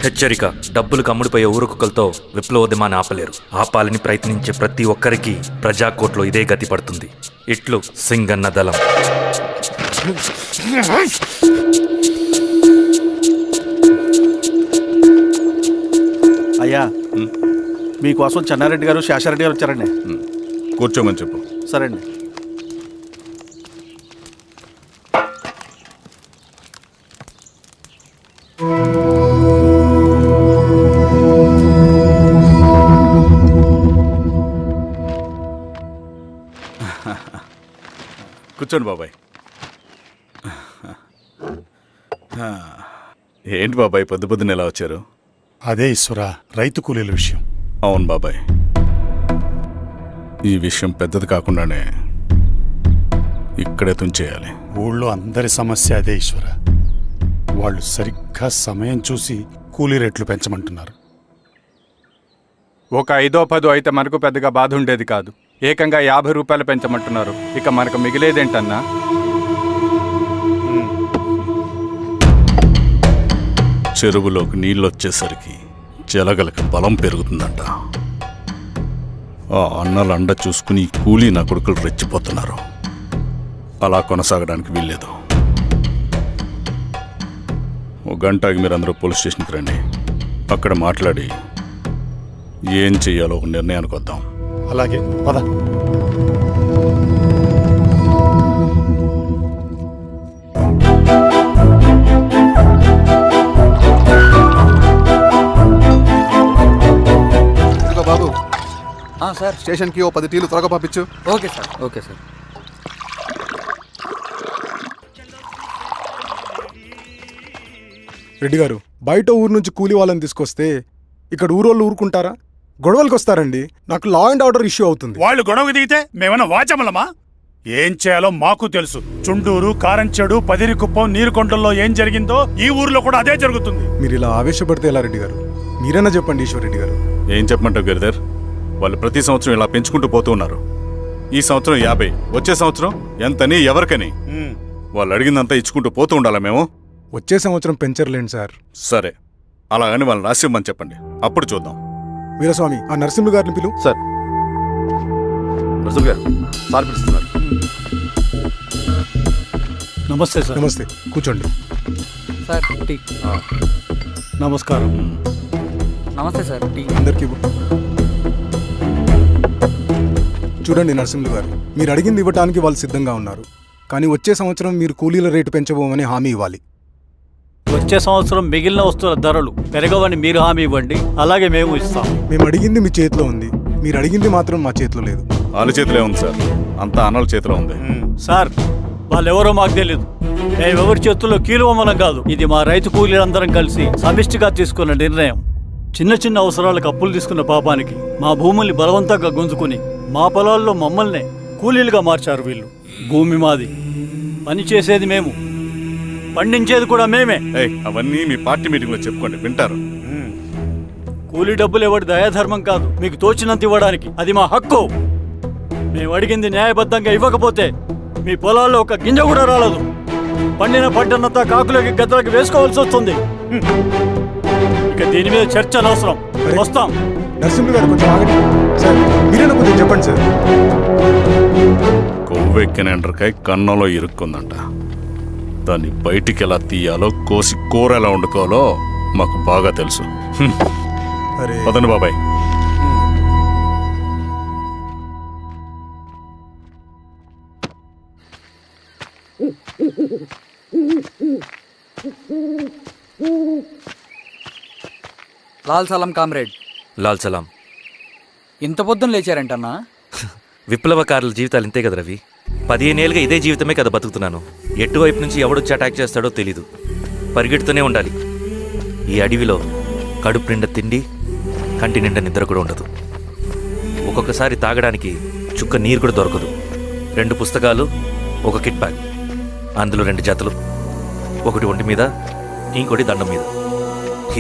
హెచ్చరిక: డబ్బులు కమ్ముడిపోయే ఊరుకుకలతో విప్లవోద్యమాన్ని ఆపలేరు. ఆపాలని ప్రయత్నించే ప్రతి ఒక్కరికి ప్రజాకోట్లో ఇదే గతి పడుతుంది. ఇట్లు సింగన్న దళం. అయ్యా, మీకోసం చెన్నారెడ్డి గారు శేషారెడ్డి గారు వచ్చారండి. కూర్చోమని చెప్పు. సరే అండి. కూర్చోండి బాబాయ్. ఏంటి బాబాయ్ పొద్దున ఎలా వచ్చారు? అదే ఈశ్వరా, రైతు కూలీల విషయం. అవును బాబాయ్, ఈ విషయం పెద్దది కాకుండానే ఇక్కడే తుంచేయాలి. ఊళ్ళో అందరి సమస్య అదే ఈశ్వర. వాళ్ళు సరిగ్గా సమయం చూసి కూలీ రేట్లు పెంచమంటున్నారు. ఒక 5-10 అయితే మనకు పెద్దగా బాధ ఉండేది కాదు. ఏకంగా 50 రూపాయలు పెంచమంటున్నారు. ఇక మనకు మిగిలేదేంటన్నా? చెరువులోకి నీళ్ళు వచ్చేసరికి జలగలకి బలం పెరుగుతుందంట. ఆ అన్నల అండ చూసుకుని ఈ కూలీ నా కొడుకులు రెచ్చిపోతున్నారు. అలా కొనసాగడానికి వీల్లేదు. ఒక గంటకి మీరందరూ పోలీస్ స్టేషన్కి రండి. అక్కడ మాట్లాడి ఏం చెయ్యాలో ఒక నిర్ణయానికి వద్దాం. అలాగే పద. బాబు, సార్, స్టేషన్కి ఓ 10 టీలు త్వరగా పంపించు. Okay sir. Okay sir. Reddy గారు, బయట ఊరు నుంచి కూలి వాళ్ళని తీసుకొస్తే ఇక్కడ ఊరోళ్ళు ఊరుకుంటారా? గొడవలకు వస్తారండి. నాకు లా అండ్ ఆర్డర్ ఇష్యూ అవుతుంది. వాళ్ళు గొడవ దిగితే మేమన్నా వాచమలమా? ఏం చేయాలో మాకు తెలుసు. చుండూరు, కారంచెడు, పదిరికుప్పం, నీరుకొండల్లో ఏం జరిగిందో ఈ ఊర్లో కూడా అదే జరుగుతుంది. మీరు ఇలా ఆవేశపడితే ఎలా రెడ్డి గారు? మీరైనా చెప్పండి ఈశ్వర్ రెడ్డి గారు. ఏం చెప్పమంటావు గిరిధర్? వాళ్ళు ప్రతి సంవత్సరం ఇలా పెంచుకుంటూ పోతూ ఉన్నారు. ఈ సంవత్సరం 50, వచ్చే సంవత్సరం ఎంతని, ఎవరికని? వాళ్ళు అడిగిందంతా ఇచ్చుకుంటూ పోతూ ఉండాలా మేము? వచ్చే సంవత్సరం పెంచర్లేండి సార్. సరే, అలాగని వాళ్ళని రాసివ్వమని చెప్పండి, అప్పుడు చూద్దాం. వీరస్వామి, ఆ నరసింహ గారిని పిలు. సార్. నరసింహ గారు, సార్ పిలుస్తున్నారు. నమస్తే సార్. నమస్తే, కూర్చోండి. Sir tea. నమస్కారం. నమస్తే సార్. టీ అందరికీ చూడండి నరసింహులు గారు, మీరు అడిగింది ఇవ్వటానికి వాళ్ళు సిద్ధంగా ఉన్నారు. కానీ వచ్చే సంవత్సరం మీరు కూలీల రేటు పెంచబోమని హామీ ఇవ్వాలి. వచ్చే సంవత్సరం మిగిలిన వస్తువుల ధరలు పెరగవని మీరు హామీ ఇవ్వండి, అలాగే మేము ఇస్తాం. మేము అడిగింది మీ చేతిలో ఉంది, మీరు అడిగింది మాత్రం మా చేతిలో లేదు. వాళ్ళ చేతిలో ఉంది సార్, అంతా అన్నల చేతిలో ఉంది. సార్, వాళ్ళెవరో మాకు తెలియదు. మేమెవరి చేతుల్లో కీలువమనం కాదు. ఇది మా రైతు కూలీలందరం కలిసి సమిష్టిగా తీసుకున్న నిర్ణయం. చిన్న చిన్న అవసరాలకు అప్పులు తీసుకున్న పాపానికి మా భూముల్ని బలవంతంగా గుంజుకుని మా పొలాల్లో మమ్మల్నే కూలీలుగా మార్చారు వీళ్ళు. భూమి మాది, పని చేసేది మేము, పండించేది కూడా మేమే. అవన్నీ మీ పార్టీ మీటింగ్లో చెప్పుకోండి, వింటారు. కూలీ డబ్బులు ఇవ్వడం దయాధర్మం కాదు, మీకు తోచినంత ఇవ్వడానికి అది మా హక్కు. మేము అడిగింది న్యాయబద్ధంగా ఇవ్వకపోతే మీ పొలాల్లో ఒక గింజ కూడా రాలదు. పండిన పంటనంతా కాకులకి గద్దలకి వేసుకోవాల్సి వస్తుంది. ఇక దీని మీద చర్చ అనవసరం. వస్తాం. నరసింహ గారు కొంచెం ఆగండి సార్. మీరైనా కొంచెం చెప్పండి సార్. కొవ్వెక్కిన ఎండ్రకాయ కన్నంలో ఇరుక్కుందంట. దాన్ని బయటికి ఎలా తీయాలో, కోసి కూర ఎలా వండుకోవాలో మాకు బాగా తెలుసు. పదండి బాబాయ్. లాల్ సలాం కామ్రేడ్. లాల్ సలాం. ఇంత పొద్దున లేచారంటన్నా? విప్లవకారుల జీవితాలు ఇంతే కదా రవి. 15 ఏళ్ళుగా ఇదే జీవితమే కదా బతుకుతున్నాను. ఎటువైపు నుంచి ఎవడొచ్చి అటాక్ చేస్తాడో తెలీదు. పరిగెడుతూనే ఉండాలి. ఈ అడవిలో కడుపు నిండా తిండి, కంటి నిండా నిద్ర కూడా ఉండదు. ఒక్కొక్కసారి తాగడానికి చుక్క నీరు కూడా దొరకదు. 2 పుస్తకాలు, ఒక కిట్ బ్యాగ్, అందులో 2 జతలు, ఒకటి ఒంటి మీద, ఇంకోటి దండం మీద.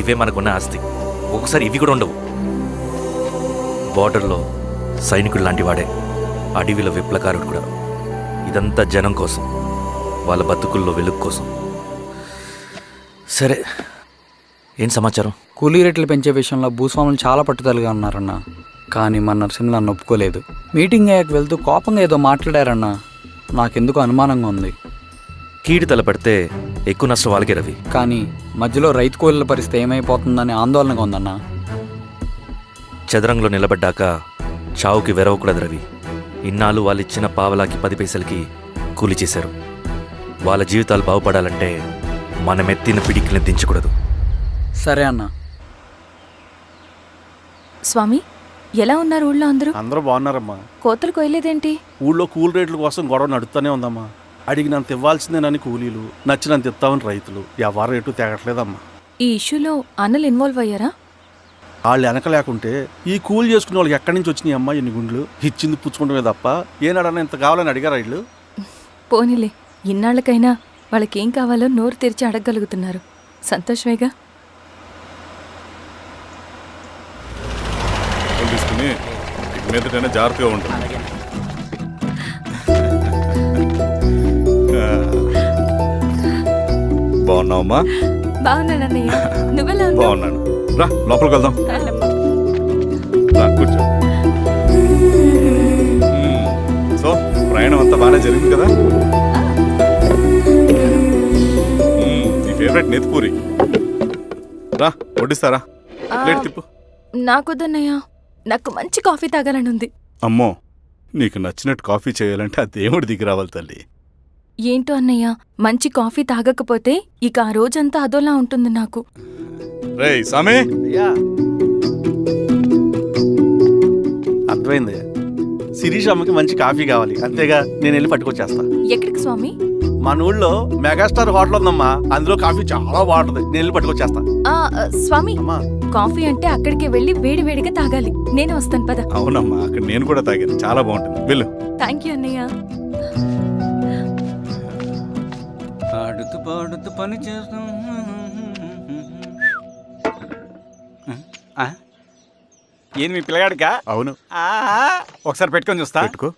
ఇవే మనకున్న ఆస్తి. ఒక్కొక్కసారి ఇవి కూడా ఉండవు. బార్డర్లో సైనికుడు లాంటి వాడే, అడవిలో విప్లవకారుడు కూడా. ఇదంతా జనం కోసం, వాళ్ళ బతుకుల్లో వెలుగు కోసం. సరే, ఏం సమాచారం? కూలీ రేట్లు పెంచే విషయంలో భూస్వాములు చాలా పట్టుదలగా ఉన్నారన్న. కానీ మా నరసింహ నన్ను ఒప్పుకోలేదు. మీటింగ్ అయ్యాక వెళ్తూ కోపంగా ఏదో మాట్లాడారన్న. నాకెందుకు అనుమానంగా ఉంది. కీడి తలపడితే ఎక్కువ నష్టం వాళ్ళకే రవి. కానీ మధ్యలో రైతు కూలీల పరిస్థితి ఏమైపోతుందని ఆందోళనగా ఉందన్న. చదరంగంలో నిలబడ్డాక చావుకి వెరవకూడదు రవి. ఇన్నాళ్ళు వాళ్ళు ఇచ్చిన పావలాకి 10 పైసలకి కూలి చేశారు. వాళ్ళ జీవితాలు బాగుపడాలంటే మనం ఎత్తిన పిడికిని దించకూడదు. సరే అన్న. స్వామి, ఎలా ఉన్నారు ఊళ్ళో అందరూ? అందరూ బాగున్నారమ్మా. కోతలు కొయ్యలేదేంటి? ఊళ్ళో కూలి రేట్ల కోసం గొడవ నడుస్తూనే ఉందమ్మా. అడిగినంత ఇవ్వాల్సిందేనని కూలీలు, నచ్చినంత ఇస్తామని రైతులు. ఎవరు రేటు తేగట్లేదమ్మా. ఈ ఇష్యూలో అన్నలు ఇన్వాల్వ్ అయ్యారా? వాళ్ళు వెనక లేకుంటే ఈ కూలి చేసుకునే వాళ్ళకి ఎక్కడి నుంచి వచ్చినాయి అమ్మా ఎన్ని గుండ్లు? ఇచ్చింది పుచ్చుకుంటమే తప్ప ఏనాడన్నా ఇంత కావాలని అడిగారా వీళ్ళు? పోనీలే, ఇన్నాళ్ళకైనా వాళ్ళకేం కావాలో నోరు తెరిచి అడగగలుగుతున్నారు. సంతోషమేగా. తీసుకుని మీదటైనా జాగ్రత్తగా ఉంటుంది. బాగున్నావమ్మా? బాగున్నానన్నయ్య, నువ్వెలా ఉన్నావు? బాగున్నాను. రా లోపలికి వెళ్దాం. రా కూర్చో. సో ప్రయాణం అంతా బాగానే జరిగింది కదా? నీ ఫేవరెట్ నెత్తిపూరి. రా వడ్డిస్తారా? ప్లేట్ తిప్పు. నాకొద్దన్నయ్య, నాకు మంచి కాఫీ తాగాలని ఉంది. అమ్మో, నీకు నచ్చినట్టు కాఫీ చేయాలంటే ఆ దేవుడి దిగి రావాలి తల్లి. ఏంటో అన్నయ్య, మంచి కాఫీ తాగకపోతే ఇక ఆ రోజంతా అదోలా ఉంటుంది నాకు. రేయ్ సామి, అయ్యా అర్థమైంది. శిరీష్ అమ్మకి మంచి కాఫీ కావాలి, అంతేగా నేను వెళ్ళి పట్టుకొచ్చేస్తా. ఎక్కడికి స్వామి? మన ఊళ్ళో మెగాస్టార్ హోటల్ ఉందమ్మా, అందులో కాఫీ చాలా బాగుంటుంది. నేను వెళ్ళి పట్టుకొచ్చేస్తా. స్వామి, అమ్మా కాఫీ అంటే అక్కడికి వెళ్ళి వేడివేడిగా తాగాలి. నేను వస్తాను పద. అవునమ్మా, అక్కడ నేను కూడా తాగాను, చాలా బాగుంటుంది. వెళ్ళు. థ్యాంక్ యూ అన్నయ్య. ఆడుతూ పాడుతూ పని చేస్తాం. ఏంది మీ పిల్లగాడికా? అవును, ఒకసారి పెట్టుకొని చూస్తా. పెట్టుకో.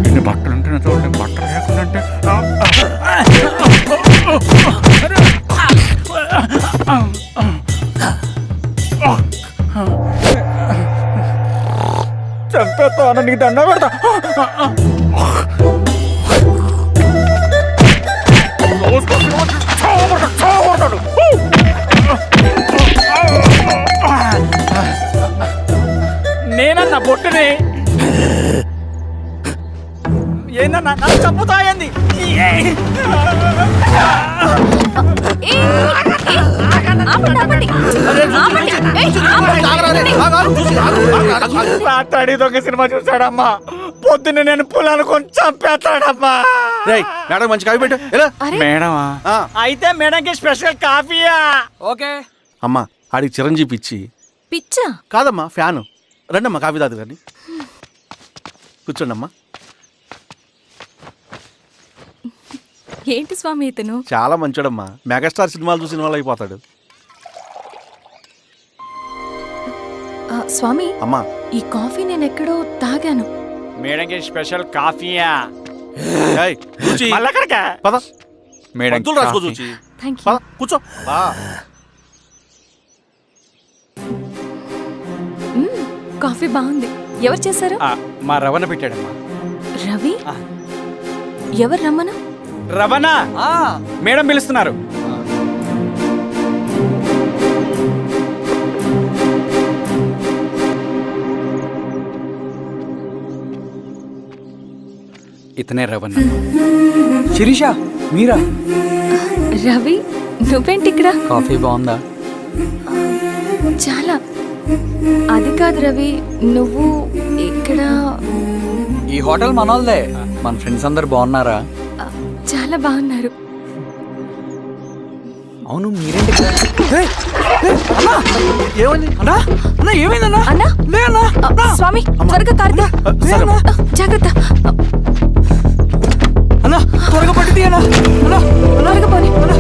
ఇన్ని బట్టలు ఉంటే చూడండి, బట్టలు లేకుండా చంపేస్తా. నీకు దండ పెడతా. నేనన్నా బొట్టుని ఏందన్నా నాకు చంపుతాయంది. రాత్రి దొంగ సినిమా చూసాడమ్మా, పొద్దున్న నేను పొలాలు కొంచెం చంపేస్తాడమ్మా. మేడం మంచి కాఫీ పెట్టు. ఎలా మేడమా? అయితే మేడంకి స్పెషల్ కాఫీయా? ఓకే. అమ్మా ఆడికి చిరంజీవి పిచ్చి. పిచ్చా? కాదమ్మా, ఫ్యాను. రండమ్మా కాఫీ తాదు కానీ. కూర్చోండి అమ్మా. ఏంటి స్వామి ఇతను? చాలా మంచోడమ్మా, మెగాస్టార్ సినిమాలు చూసిన వాళ్ళు అయిపోతాడు. స్వామి, అమ్మా ఈ కాఫీ నేను ఎక్కడో తాగాను. మేడంకి స్పెషల్ కాఫీయా? ఏయ్, చూచి. మళ్ళక్కడికా? పద మేడం మందులు రాసుకో చూచి. Thank you. పద కూర్చో. కాఫీ బాగుంది. ఎవరు చేశారు? మా రవణ పెట్టాడమ్మా. రవి? ఎవరు రమ్మను? రవణ మేడం పిలుస్తున్నారు. ఇతనే రవణ. శిరీష, మీరా? రవి, నువ్వేంటి ఇక్కడ? కాఫీ బాగుందా? చాలా. అది కాదు రవి, నువ్వు ఇక్కడ. ఈ హోటల్ మనోల్దే. మన ఫ్రెండ్స్ అందరు బాగున్నారా? చాలా బాగున్నారు. అవును, మీరేంటి ఇక్కడ? ఏమైంది అన్నా, అన్నా ఏమైందన్నా? అన్నా, లే అన్నా. స్వామి త్వరగా కారుతా. జాగ్రత్త అన్నా, త్వరగా పట్టిది అన్నా. అన్నా, త్వరగా పోనీ. అన్నా.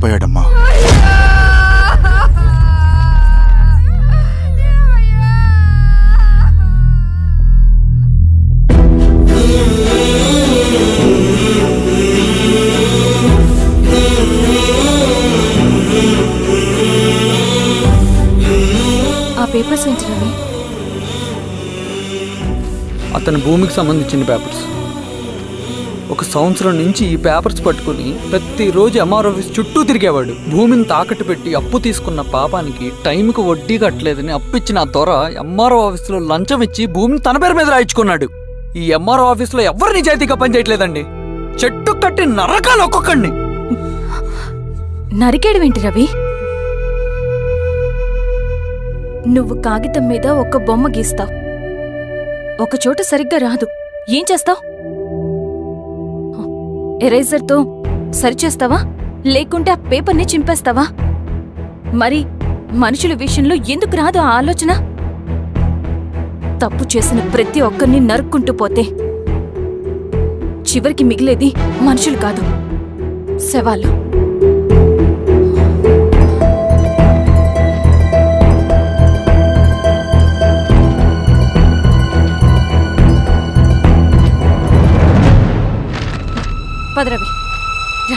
చనిపోయాడమ్మా. ఆ పేపర్స్ ఏంటి రవి? అతని భూమికి సంబంధించిన పేపర్స్. ఒక సంవత్సరం నుంచి ఈ పేపర్స్ పట్టుకుని ప్రతిరోజు ఎంఆర్ ఆఫీస్ చుట్టూ తిరిగేవాడు. భూమిని తాకట్టు పెట్టి అప్పు తీసుకున్న పాపానికి టైంకి వడ్డీ కట్టలేదని అప్పిచ్చిన ఆ దొర ఎంఆర్ఓ ఆఫీస్లో లంచం ఇచ్చి భూమిని తన పేరు మీద రాయించుకున్నాడు. ఈ ఎంఆర్ఓ ఆఫీస్లో ఎవరు నిజాయితీగా పనిచేయట్లేదండి. చెట్టు కట్టి నరకాలు ఒక్కొక్కడిని. నరికేయడమేంటి రవి? నువ్వు కాగితం మీద ఒక బొమ్మ గీస్తావు, ఒక చోట సరిగ్గా రాదు, ఏం చేస్తావు? ఎరేజర్తో సరిచేస్తావా, లేకుంటే ఆ పేపర్ని చింపేస్తావా? మరి మనుషుల విషయంలో ఎందుకు రాదు ఆ ఆలోచన? తప్పు చేసిన ప్రతి ఒక్కరిని నరుక్కుంటూ పోతే చివరికి మిగిలేది మనుషులు కాదు, శవాలు. పదరవి రా.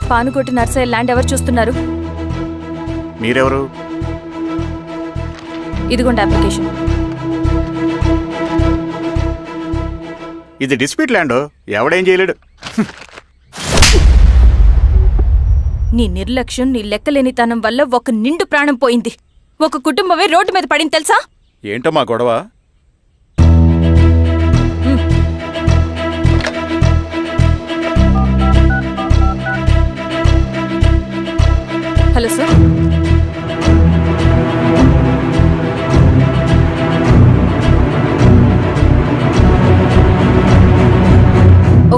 పానుకోటి నర్సయ్య ల్యాండ్ ఎవరు చూస్తున్నారు? మీరెవరు? ఇదిగోండి అప్లికేషన్. ఇది డిస్ప్యూట్ ల్యాండ్, ఎవడేం చేయలేడు. నీ నిర్లక్ష్యం, నీ లెక్కలేనితనం వల్ల ఒక నిండు ప్రాణం పోయింది. ఒక కుటుంబమే రోడ్డు మీద పడింది తెలుసా? ఏంటో మా గొడవ? Hello sir.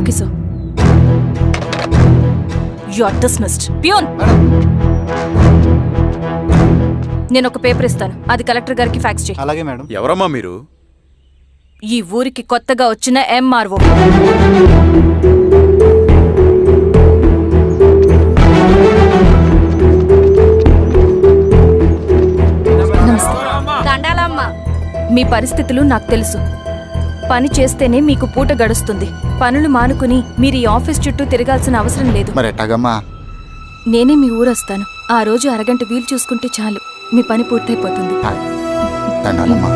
Okay sir. You are dismissed. Peon, నేను ఒక పేపర్ ఇస్తాను, అది కలెక్టర్ గారికి ఫ్యాక్స్ చేయి. అలాగే మేడం. ఎవరమ్మా మీరు? ఈ ఊరికి కొత్తగా వచ్చిన ఎంఆర్ఓ. మీ పరిస్థితులు నాకు తెలుసు. పని చేస్తేనే మీకు పూట గడుస్తుంది. పనులు మానుకుని మీరు ఈ ఆఫీస్ చుట్టూ తిరగాల్సిన అవసరం లేదు. మరి ఎట్టాగమ్మా? నేనే మీ ఊరొస్తాను. ఆ రోజు అరగంట వీలు చూసుకుంటే చాలు, మీ పని పూర్తయిపోతుంది. దండాలమ్మా.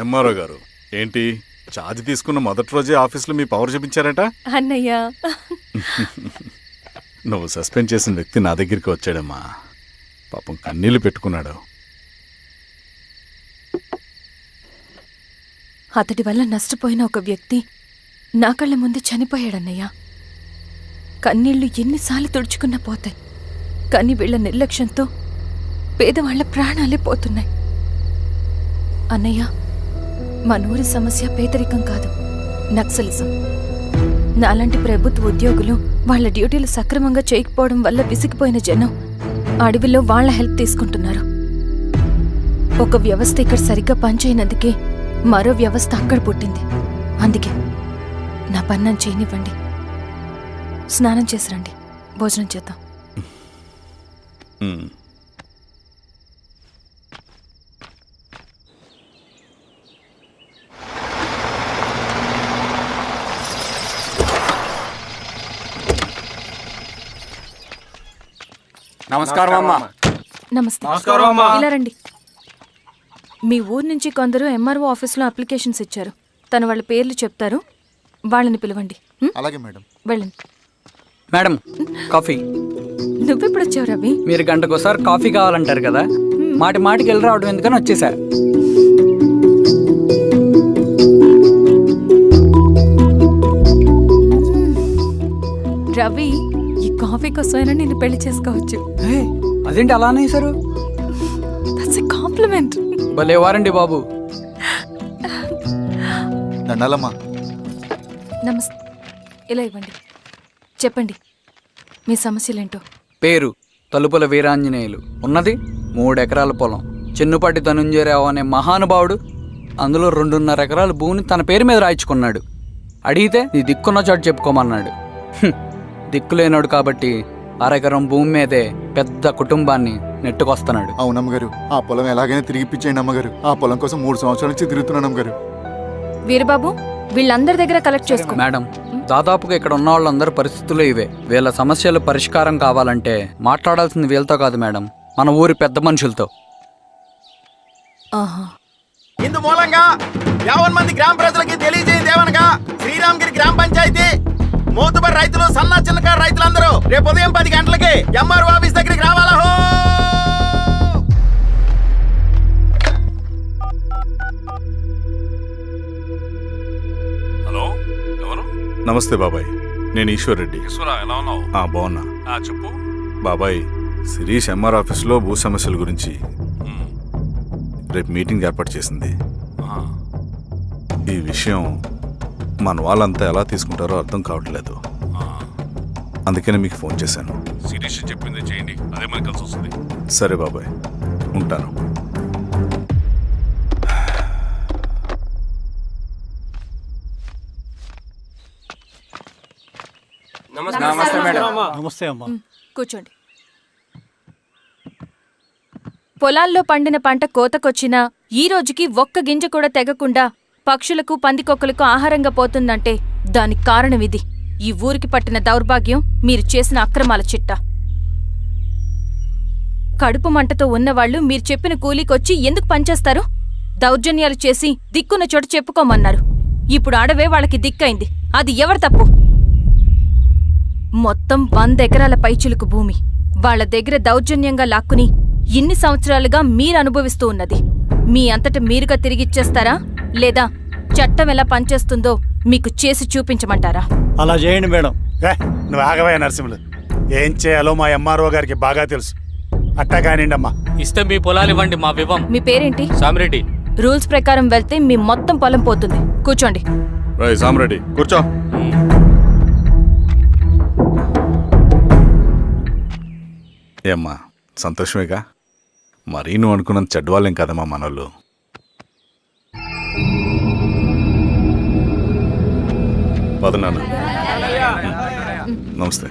ఎంఆర్ఓ గారు, ఏంటి ఛార్జ్ తీసుకున్న మొదటి రోజే ఆఫీస్లో మీ పవర్ చూపించారట? అన్నయ్య, నువ్వు సస్పెండ్ చేసిన వ్యక్తి నా దగ్గరికి వచ్చాడమ్మా. పాపం కన్నీళ్లు పెట్టుకున్నాడు. అతడి వల్ల నష్టపోయిన ఒక వ్యక్తి నా కళ్ళ ముందు చనిపోయాడన్నయ్య. కన్నీళ్లు ఎన్నిసార్లు తుడుచుకున్నా పోతాయి, కానీ వీళ్ల నిర్లక్ష్యంతో పేదవాళ్ల ప్రాణాలే పోతున్నాయి. అన్నయ్య, మనూరి సమస్య పేదరికం కాదు, నక్సలిజం. నాలాంటి ప్రభుత్వ ఉద్యోగులు వాళ్ళ డ్యూటీలు సక్రమంగా చేయకపోవడం వల్ల విసిగిపోయిన జనం అడవిలో వాళ్ల హెల్ప్ తీసుకుంటున్నారు. ఒక వ్యవస్థ ఇక్కడ సరిగ్గా పనిచేయనందుకే మరో వ్యవస్థ అక్కడ పుట్టింది. అందుకే నా పన్నం చేయనివ్వండి. స్నానం చేసిరండి, భోజనం చేద్దాం. నమస్కారం అమ్మా. నమస్తే. ఇలా రండి. మీ ఊరు నుంచి కొందరు ఎంఆర్ఓ ఆఫీస్లో అప్లికేషన్స్ ఇచ్చారు. తను వాళ్ళ పేర్లు చెప్తారు, వాళ్ళని పిలవండి. అలాగే మేడం. వెళ్ళండి. Madam, coffee. నువ్వెప్పుడు వచ్చావు రవి? మీరు గంటకోసారి కాఫీ కావాలంటారు కదా, మాటి మాటికి వెళ్ళి రావడం ఎందుకని వచ్చేసా. రవి, ఈ కాఫీ కోసమైనా నేను పెళ్లి చేసుకోవచ్చు. అదేంటి అలా అనేసారు? That's a compliment. భలేవారండి బాబు. దండాలమ్మా. నమస్తే. ఇలా ఇవ్వండి. చెప్పండి మీ సమస్యలేంటో. పేరు తలుపుల వీరాంజనేయులు. ఉన్నది 3 ఎకరాల పొలం. చెన్నుపాటి ధనుంజయరావు అనే మహానుభావుడు అందులో 2.5 ఎకరాల భూమిని తన పేరు మీద రాయించుకున్నాడు. అడిగితే నీ దిక్కున్న చోటు చెప్పుకోమన్నాడు. దిక్కులేనాడు కాబట్టి 1/2 ఎకరం భూమి మీదే పెద్ద కుటుంబాన్ని నెట్టుకొస్తున్నాడు. అవునమ్మగారు, ఆ పొలం ఎలాగైనా తిరిగి ఇప్పించేయండి అమ్మగారు. ఆ పొలం కోసం 3 సంవత్సరాల నుంచి తిరుగుతున్నాను అమ్మగారు. వీరబాబు, వీళ్ళందరి దగ్గర కలెక్ట్ చేసుకో. మేడం, దాదాపుగా ఇక్కడ ఉన్న వాళ్ళందరి పరిస్థితులు ఇవే. వీళ్ళ సమస్యలు పరిష్కారం కావాలంటే మాట్లాడాల్సింది వీళ్ళతో కాదు మేడం, మన ఊరి పెద్ద మనుషులతో. ఆహా. ఇందు మూలంగా 50 మంది గ్రామ ప్రజలకి తెలియజేయదేవనగా శ్రీరామగిరి గ్రామ పంచాయతీ మోతుబరి రైతులు, సన్న చిన్నకారు రైతులందరూ రేపు ఉదయం 10 గంటలకి ఎంఆర్ఓ ఆఫీస్ దగ్గరికి రావాలా. హలో, ఎవరు? నమస్తే బాబాయ్, నేను ఈశ్వర్ రెడ్డి. ఎలా ఉన్నావు? బాగున్నా. చెప్పు బాబాయ్. శిరీష్ ఎంఆర్ ఆఫీస్లో భూ సమస్యల గురించి రేపు మీటింగ్ ఏర్పాటు చేసింది. ఈ విషయం మన వాళ్ళంతా ఎలా తీసుకుంటారో అర్థం కావట్లేదు. అందుకనే మీకు ఫోన్ చేశాను. శిరీష్ చెప్పింది చేయండి, అదే మనకి కలిసి వస్తుంది. సరే బాబాయ్, ఉంటాను. నమస్తే అమ్మా. కూర్చోండి. పొలాల్లో పండిన పంట కోతకొచ్చినా ఈ రోజుకి ఒక్క గింజ కూడా తెగకుండా పక్షులకు, పందికొక్కలకు ఆహారంగా పోతుందంటే దానికి కారణం ఇది. ఈ ఊరికి పట్టిన దౌర్భాగ్యం మీరు చేసిన అక్రమాల చిట్ట. కడుపు మంటతో ఉన్నవాళ్లు మీరు చెప్పిన కూలీకొచ్చి ఎందుకు పనిచేస్తారు? దౌర్జన్యాలు చేసి దిక్కున్న చోట చెప్పుకోమన్నారు. ఇప్పుడు అడవే వాళ్ళకి దిక్కైంది. అది ఎవరి తప్పు? మొత్తం 100 ఎకరాల పైచిలుకు భూమి వాళ్ల దగ్గర దౌర్జన్యంగా లాక్కుని ఇన్ని సంవత్సరాలుగా మీరు అనుభవిస్తూ ఉన్నది. మీ అంతట మీరుగా తిరిగిచ్చేస్తారా, లేదా చట్టం ఎలా పనిచేస్తుందో మీకు చేసి చూపించమంటారా? అలా చేయండి మేడం. నువ్వు ఆగవయ్య నరసింహులు. ఏం చేయాలో మా ఎంఆర్ఓ గారికి బాగా తెలుసు. అట్టా కానిండమ్మా. ఇస్తే మీ పొలాలు ఇవ్వండి, మా వివం. మీ పేరేంటి? సామిరెడ్డి. రూల్స్ ప్రకారం వెళ్తే మీ మొత్తం పొలం పోతుంది. కూర్చోండి. సామిరెడ్డి కూర్చో. ఏమ్మా, సంతోషమేగా? మరీ నువ్వు అనుకున్నంత చెడ్డవాళ్ళేం కదమ్మా మనోళ్ళు. పదనాన్న, నమస్తే.